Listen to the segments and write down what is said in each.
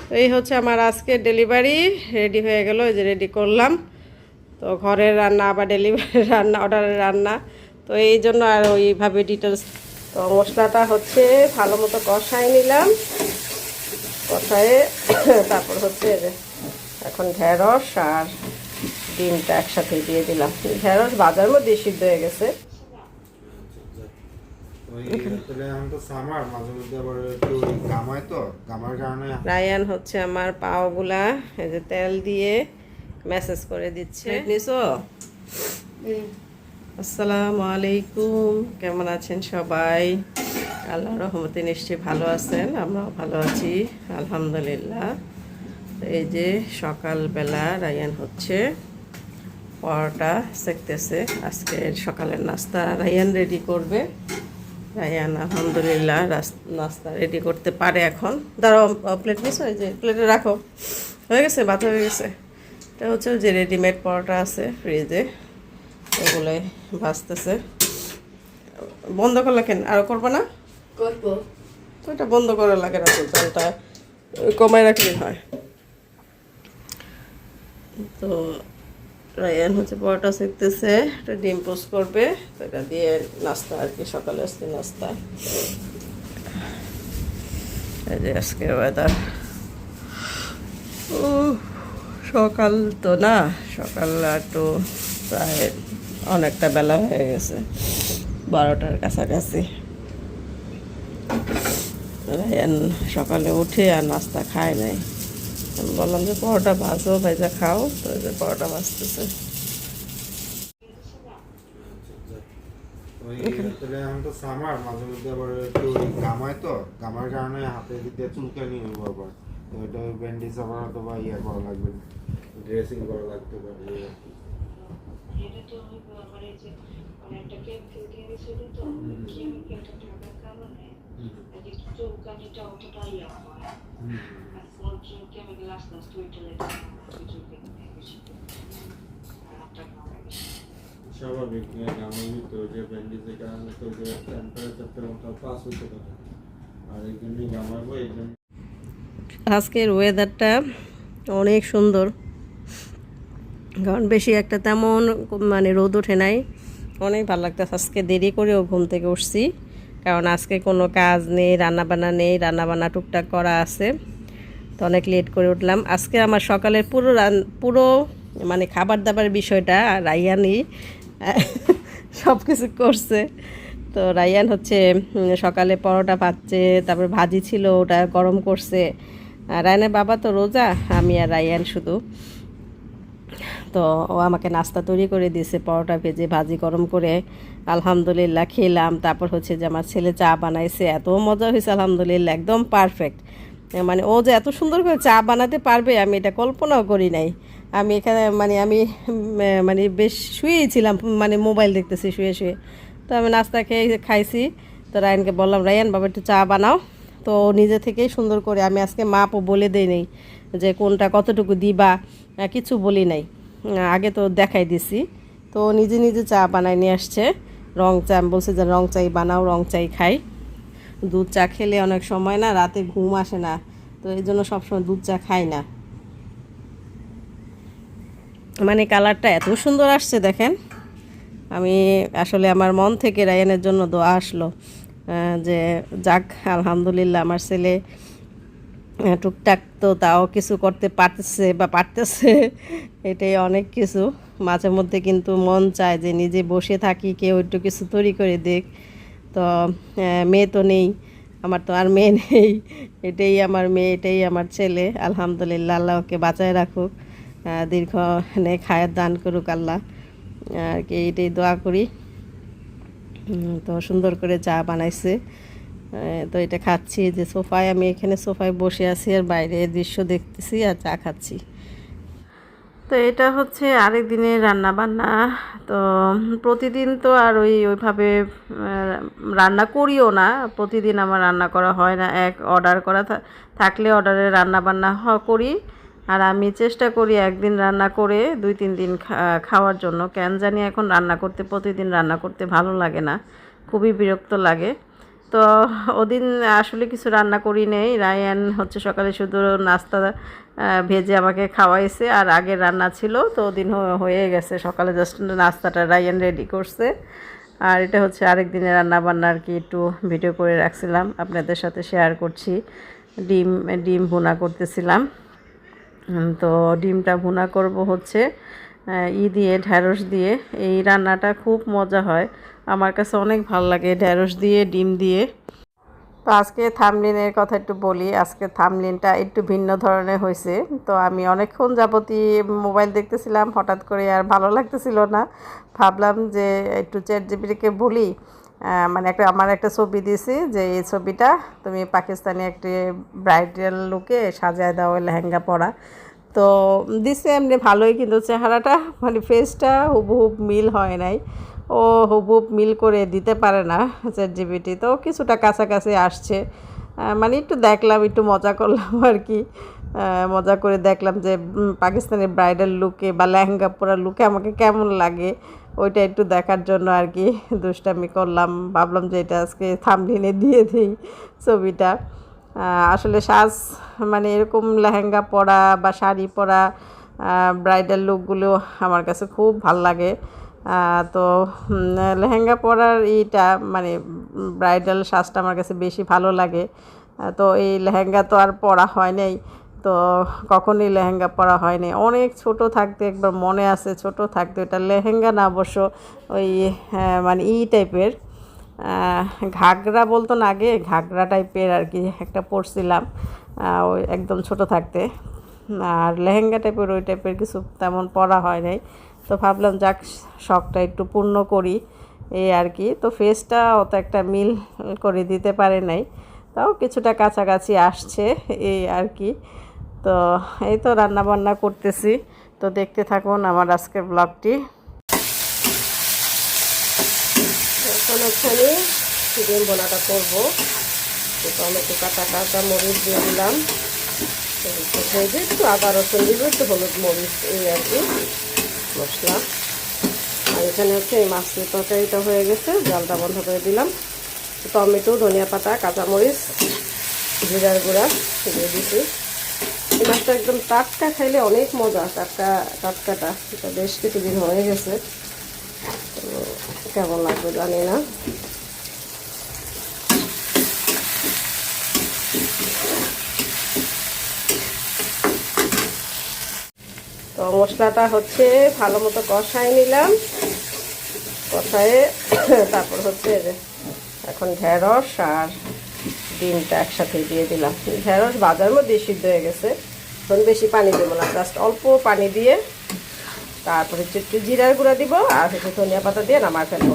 তো এই হচ্ছে আমার আজকে ডেলিভারি রেডি হয়ে গেল, এই যে রেডি করলাম। তো ঘরের রান্না আবার ডেলিভারি রান্না, অর্ডারের রান্না, তো এই জন্য আর ওইভাবে ডিটেলস। তো মশলাটা হচ্ছে ভালো মতো কষাই নিলাম, কষায়ে তারপর হচ্ছে যে এখন ঢেঁড়স আর ডিমটা একসাথে দিয়ে দিলাম। ঢেঁড়স বাজার মধ্যে সিদ্ধ হয়ে গেছে। রায়ান হচ্ছে আমার পাওগুলা এই যে তেল দিয়ে মেসেজ করে দিচ্ছে। নিছো? আসসালামু আলাইকুম, কেমন আছেন সবাই? আল্লাহর রহমতে নিশ্চয়ই ভালো আছেন, আমরাও ভালো আছি আলহামদুলিল্লাহ। এই যে সকালবেলা রায়ান হচ্ছে পরোটা সেকতেছে। আজকে সকালের নাস্তা রায়ান রেডি করবে। রায়ান আলহামদুলিল্লাহ নাস্তা রেডি করতে পারে এখন। দাঁড়াও, প্লেট মিস হয়, যে প্লেটে রাখো, হয়ে গেছে, বাতা হয়ে গেছে। এটা হচ্ছে যে রেডিমেড পরোটা আছে ফ্রিজে, ওগুলোই ভাজতেছে। বন্ধ করলে কেন? আরও করবো না? করবো তো, এটা বন্ধ করা লাগে না তো, জলটা কমায় রাখলে হয়। তো রায়ান হচ্ছে পরোটা শিখতেছে, এটা ডিম পোস্ট করবে, তো এটা দিয়ে নাস্তা আর কি, সকালে আজকে নাস্তা। এই যে আজকের ওয়েদার, ও সকাল তো না, সকাল একটু প্রায় অনেকটা বেলা হয়ে গেছে, 12টার কাছাকাছি। রায়ান সকালে উঠে আর নাস্তা খায় নাই। আমি বললাম যে পরোটা ভাজো, ভাজা খাও, তো যে পরোটা ভাজতেছে। এখন তো সামার, মাঝে মধ্যে আবার একটু ঘামায়, তো ঘামার কারণে হাতে দিতে চুলকানি হইব আবার, তো এটা ব্যান্ডেজ আবার হয়তো বা ইয়ে করা লাগবে, ড্রেসিং করা লাগতে পারে। এটা তো আমার এই যে একটা কেক দিয়ে দিয়েছিল, তো কেকটা থাকার কারণে এই চুলকানিটা অতটা ইয়ে হয়। আর কেমিক্যাল আস্তে আস্তে ওইটা লেগে চুলকানি বেশি স্বাভাবিক। আমি তো যে ব্যান্ডেজের কারণে তো যে টেম্পারেচারটা পাস হতে পারে, আর এই জন্যই ঘামাবো। এই জন্য আজকের ওয়েদারটা অনেক সুন্দর, কারণ বেশি একটা তেমন মানে রোদ ওঠে নাই, অনেক ভালো লাগতেছে। আজকে দেরি করেও ঘুম থেকে উঠছি, কারণ আজকে কোনো কাজ নেই, রান্নাবান্না নেই, রান্নাবান্না টুকটাক করা আছে, তো অনেক লেট করে উঠলাম। আজকে আমার সকালের পুরো মানে খাবার দাবার বিষয়টা রায়ানই সব কিছু করছে। তো রায়ান হচ্ছে সকালে পরোটা ভাজছে, তারপর ভাজি ছিল ওটা গরম করছে। রায়ানের বাবা তো রোজা, আমি আর রায়ান শুধু। তো ও আমাকে নাস্তা তৈরি করে দিয়েছে, পরোটা ভেজে ভাজি গরম করে, আলহামদুলিল্লাহ খেলাম। তারপর হচ্ছে যে আমার ছেলে চা বানাইছে, এত মজা হয়েছে আলহামদুলিল্লাহ, একদম পারফেক্ট। মানে ও যে এত সুন্দর করে চা বানাতে পারবে আমি এটা কল্পনাও করি নাই। আমি এখানে আমি মানে বেশ শুয়েই ছিলাম, মানে মোবাইল দেখতেছি শুয়ে শুয়ে। তো আমি নাস্তা খাইছি। তো রায়ানকে বললাম, রায়ান বাবা একটু চা বানাও। তো নিজে থেকেই সুন্দর করে, আমি আজকে মাপও বলে দেই নেই যে কোনটা কতটুকু দিবা, কিছু বলি নাই, আগে তো দেখাই দিছি। তো নিজে নিজে চা বানাই নিয়ে আসছে, রং চা। আমি বলছি যে রং চাই বানাও, রং চাই খাই। দুধ চা খেলে অনেক সময় না রাতে ঘুম আসে না, তো এই জন্য সবসময় দুধ চা খাই না। মানে কালারটা এত সুন্দর আসছে দেখেন। আমি আসলে আমার মন থেকে রায়ানের জন্য দোয়া আসলো, যে যাক আলহামদুলিল্লাহ আমার ছেলে টুকটাক তো তাও কিছু করতে পারতেছে, এটাই অনেক কিছু। মাঝে মধ্যে কিন্তু মন চায় যে নিজে বসে থাকি, কেউ একটু কিছু তৈরি করে দেখ। তো মেয়ে তো নেই, আমার তো আর মেয়ে নেই, এটাই আমার মেয়ে, এটাই আমার ছেলে। আলহামদুলিল্লাহ, আল্লাহ ওকে বাঁচায় রাখুক, দীর্ঘ হায়াত দান করুক আল্লাহ, আর কি এটাই দোয়া করি। তো সুন্দর করে চা বানাইছে, তো এটা খাচ্ছি। যে সোফায়, আমি এখানে সোফায় বসে আছি আর বাইরে দৃশ্য দেখতেছি আর চা খাচ্ছি। তো এটা হচ্ছে আরেক দিনের রান্না বান্না। তো প্রতিদিন তো আর ওইভাবে রান্না করিও না, প্রতিদিন আমার রান্না করা হয় না। অর্ডার করা থাকলে অর্ডারে রান্না বান্না করি, আর আমি চেষ্টা করি একদিন রান্না করে 2-3 দিন খাওয়ার জন্য। কেন জানি এখন রান্না করতে, প্রতিদিন রান্না করতে ভালো লাগে না, খুবই বিরক্ত লাগে। তো ওদিন আসলে কিছু রান্না করি নেই, রায়ান হচ্ছে সকালে শুধু নাস্তা ভেজে আমাকে খাওয়াইছে, আর আগের রান্না ছিল তো ওদিন হয়ে গেছে, সকালে জাস্ট নাস্তাটা রায়ান রেডি করছে। আর এটা হচ্ছে আরেক দিনের রান্না বান্না আর কি, একটু ভিডিও করে রাখছিলাম আপনাদের সাথে শেয়ার করছি। ডিম ডিম ভুনা করতেছিলাম। তো ডিমটা ভুনা করব হচ্ছে দিয়ে ঢ্যাঁড়স দিয়ে। এই রান্নাটা খুব মজা হয়, আমার কাছে অনেক ভালো লাগে ঢ্যাঁড়স দিয়ে ডিম দিয়ে। তো আজকে থামলিনের কথা একটু বলি। আজকে থামলিনটা একটু ভিন্ন ধরনের হয়েছে। তো আমি অনেকক্ষণ যাবতই মোবাইল দেখতেছিলাম, হঠাৎ করে আর ভালো লাগতেছিল না, ভাবলাম যে একটু চ্যাটজিপিটিকে বলি, মানে আমার একটা ছবি দিয়েছি যে এই ছবিটা তুমি পাকিস্তানি একটি ব্রাইডাল লুকে সাজায় দাও লেহেঙ্গা পরা। তো দিছে এমনি ভালোই, কিন্তু চেহারাটা মানে ফেসটা হুবহুব মিল হয় নাই, ও হুবহুব মিল করে দিতে পারে না চ্যাটজিপিটি। তো কিছুটা কাছাকাছি আসছে, মানে একটু দেখলাম, একটু মজা করলাম আর কি। মজা করে দেখলাম যে পাকিস্তানি ব্রাইডাল লুকে বা লেহেঙ্গা পরা লুকে আমাকে কেমন লাগে, ওইটা একটু দেখার জন্য আর কি দুষ্টামি করলাম। ভাবলাম যে এটা আজকে থাম্বনেইলে দিয়ে দিই ছবিটা। আসলে সাজ মানে এরকম লেহেঙ্গা পরা বা শাড়ি পরা ব্রাইডাল লুকগুলো আমার কাছে খুব ভাল লাগে। তো লেহেঙ্গা পরার এইটা মানে ব্রাইডাল সাজটা আমার কাছে বেশি ভালো লাগে। তো এই লেহেঙ্গা তো আর পরা হয় নাই, তো কখনই লেহেঙ্গা পরা হয়নি। অনেক ছোট থাকতে একবার মনে আছে, ছোট থাকতে ওটা লেহেঙ্গা না অবশ্য, ওই মানে টাইপের ঘাগরা বলতো না আগে, ঘাগরা টাইপের আর কি একটা পরছিলাম ওই একদম ছোট থাকতে। আর লেহেঙ্গা টাইপের ওই টাইপের কিছু তেমন পরা হয় নাই। তো ভাবলাম যাক শখটা একটু পূর্ণ করি এই আর কি। তো ফেসটা অত একটা মিল করে দিতে পারে নাই, তাও কিছুটা কাছাকাছি আসছে এই আর কি। তো এই তো রান্না বান্না করতেছি, তো দেখতে থাকুন আমার আজকের ব্লগটি। এখন এখানে ডিম বোনাটা করবো। টমেটো কাটা মরিচ দিয়ে দিলাম, একটু আদা রসুন দিব, একটু হলুদ মরিচ এই আর কি মশলা। আর এখানে হচ্ছে এই মাছের তরকারিটা হয়ে গেছে, জলটা বন্ধ করে দিলাম। টমেটো, ধনিয়া পাতা, কাঁচামরিচ, জিরার গুঁড়া দিয়ে দিচ্ছি। এই মাছটা একদম টাটকা খাইলে অনেক মজা, টাটকাটা এটা বেশ কিছুদিন হয়ে গেছে, তো কেমন লাগবে জানি না। তো মশলাটা হচ্ছে ভালো মতো কষাই নিলাম, কষায়ে তারপর হচ্ছে এখন ঢেঁড়স আর ডিমটা একসাথে দিয়ে দিলাম। ঢেঁড়স বাজার মধ্যে সিদ্ধ হয়ে গেছে, এখন বেশি পানি দেবো না, জাস্ট অল্প পানি দিয়ে তারপরে একটু জিরার গুঁড়া দিব আর হচ্ছে ধনিয়া পাতা দিয়ে নামায় ফেলবো।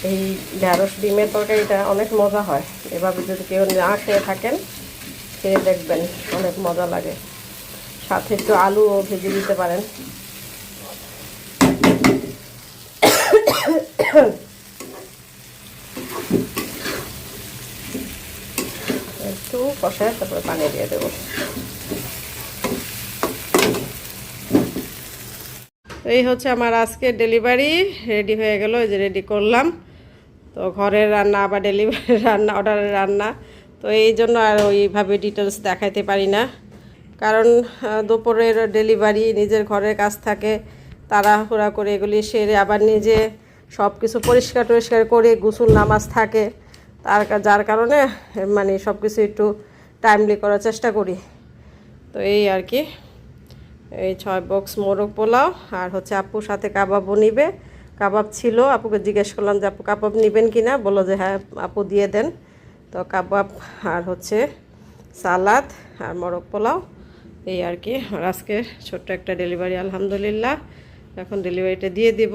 এই ঢেঁড়স ডিমের তরকারিটা অনেক মজা হয়, এভাবে যদি কেউ না খেয়ে থাকেন খেয়ে দেখবেন, অনেক মজা লাগে। সাথে একটু আলুও ভেজে দিতে পারেন। একটু কষায় তারপরে পানি দিয়ে দেবো। এই হচ্ছে আমার আজকে ডেলিভারি রেডি হয়ে গেল, এই যে রেডি করলাম। তো ঘরের রান্না আবার ডেলিভারি রান্না, অর্ডারের রান্না, তো এই জন্য আর ওইভাবে ডিটেলস দেখাইতে পারি না, কারণ দুপুরের ডেলিভারি, নিজের ঘরের কাজ থাকে, তাড়াহুড়া করে এগুলি সেরে আবার নিজে সব কিছু পরিষ্কার টরিষ্কার করে গোসল নামাজ থাকে, যার কারণে মানে সব কিছু একটু টাইমলি করার চেষ্টা করি। তো এই আর কি, এই 6 বক্স মোরগ পোলাও আর হচ্ছে আপুর সাথে কাবাবও নিবে। কাবাব ছিল, আপুকে জিজ্ঞেস করলাম যে আপু কাবাব নেবেন কি না, বললো যে হ্যাঁ আপু দিয়ে দেন। তো কাবাব আর হচ্ছে সালাদ আর মোরগ পোলাও এই আর কি। আর আজকে ছোট্ট একটা ডেলিভারি, আলহামদুলিল্লাহ এখন ডেলিভারিটা দিয়ে দিব।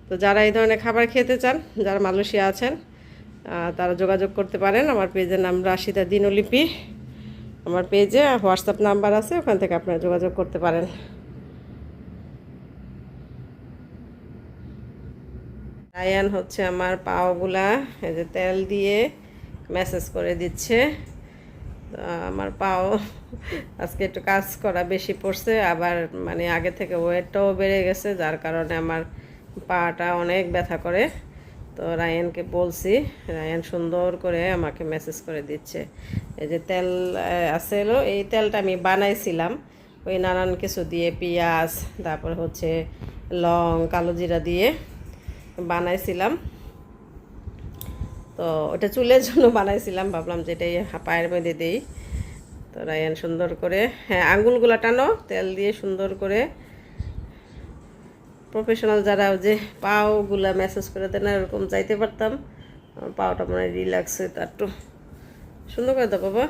তো যারা এই ধরনের খাবার খেতে চান, যারা মালয়েশিয়া আছেন, তারা যোগাযোগ করতে পারেন। আমার পেজের নাম রাশিদা দিনলিপি, আমার পেজে হোয়াটসঅ্যাপ নাম্বার আছে, ওখান থেকে আপনারা যোগাযোগ করতে পারেন। রায়ান হচ্ছে আমার পাওগুলা এই যে তেল দিয়ে ম্যাসেজ করে দিচ্ছে। আমার পাও আজকে একটু কাজ করা বেশি পড়ছে, আবার মানে আগে থেকে ওয়েটটাও বেড়ে গেছে, যার কারণে আমার পাটা অনেক ব্যথা করে। তো রায়ানকে বলছি, রায়ান সুন্দর করে আমাকে মেসেজ করে দিচ্ছে। এই যে তেল আছে, এই তেলটা আমি বানাইছিলাম ওই নানান কিছু দিয়ে, পেঁয়াজ, তারপর হচ্ছে লং, কালো জিরা দিয়ে বানাইছিলাম। তো ওটা চুলের জন্য বানাইছিলাম, ভাবলাম যে এটাই পায়ের মধ্যে দিই। তো রায়ান সুন্দর করে, হ্যাঁ আঙ্গুলগুলো টানো তেল দিয়ে সুন্দর করে। প্রফেশনাল যারা যে পাওগুলা ম্যাসেজ করে দেন এরকম চাইতে পারতাম। আমার পাওটা মনে হয় রিল্যাক্স হইতো একটু। সুন্দর করে দাও বাবা।